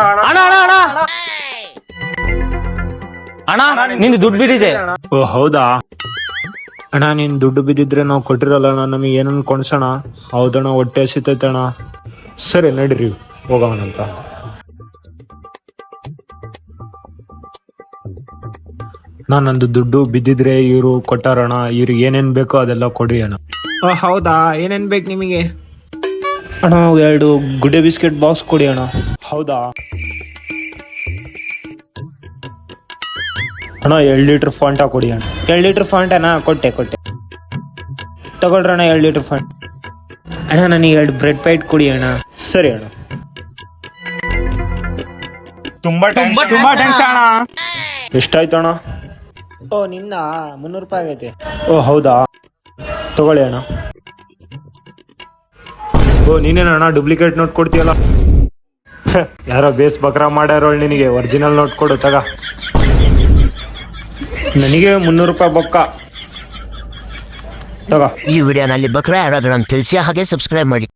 ಅಣ್ಣ ಅಣ್ಣ ಅಣ್ಣ ಅಣ್ಣ ನಿಂದು ದುಡ್ಡು ಬಿದ್ದಿದೆ. ಓ ಹೌದಾ ಅಣ್ಣ, ನೀನ್ ದುಡ್ಡು ಬಿದ್ದಿದ್ರೆ ನಾವು ಕೊಟ್ಟಿರಲ್ಲ ಅಣ್ಣ, ನಮಗೆ ಏನನ್ನ ಕೊಡ್ಸೋಣ. ಹೌದಣ್ಣ, ಹೊಟ್ಟೆ ಹಸಿತೈತೆ ಅಣ್ಣ. ಸರಿ ನಡೀರಿ ಹೋಗೋಣಂತ. ನಂದು ದುಡ್ಡು ಬಿದ್ದಿದ್ರೆ ಇವರು ಕೊಟ್ಟಾರಣ. ಇವ್ರಿಗೆ ಏನೇನ್ ಬೇಕೋ ಅದೆಲ್ಲ ಕೊಡಿ ಅಣ್ಣ. ಹೌದಾ, ಏನೇನ್ ಬೇಕು ನಿಮಗೆ? ಅಣ್ಣ 2 ಗುಡ್ಡೆ ಬಿಸ್ಕೆಟ್ ಬಾಕ್ಸ್ ಕೊಡಿ ಅಣ್ಣ. ಹೌದಾ ಅಣ್ಣ 2 ಲೀಟರ್ ಫಾಂಟಾ ಕೊಡಿ ಅಣ್ಣ. 2 ಲೀಟರ್ ಫಾಂಟನಾ? ಕೊಟ್ಟೆ ತಗೊಳ್ರಣ್ಣ 2 ಲೀಟರ್ ಫಾಂಟ್. ಅಣ್ಣ ನನಗೆ 2 ಬ್ರೆಡ್ ಪ್ಯಾಟ್ ಕೊಡಿ ಅಣ್ಣ. ಸರಿ ಅಣ್ಣ. ತುಂಬಾ ಥ್ಯಾಂಕ್ಸ್ ಅಣ್ಣ. ಎಷ್ಟಾಯ್ತು ಅಣ್ಣ? ಓ ನಿನ್ನ 300 ರೂಪಾಯಿ ಆಗೈತೆ. ಓ ಹೌದಾ, ತಗೊಳ್ಳಿ ಅಣ್ಣ. ಓ ನೀನೇನಣ್ಣ ಡೂಪ್ಲಿಕೇಟ್ ನೋಟ್ ಕೊಡ್ತೀಯಲ್ಲ? ಯಾರೋ ಬೇಸ್ ಬಕ್ರಾ ಮಾಡ್ಯಾರೋಳ್, ನಿನಗೆ ಒರಿಜಿನಲ್ ನೋಟ್ ಕೊಡು ತಗ. ನನಗೆ 300 ರೂಪಾಯಿ ಬೊಕ್ಕ ತಗ. ಈ ವಿಡಿಯೋನಲ್ಲಿ ಬಕ್ರಾ ಯಾರಾದ್ರೂ ತಿಳಿಸಿ, ಹಾಗೆ ಸಬ್ಸ್ಕ್ರೈಬ್ ಮಾಡಿ.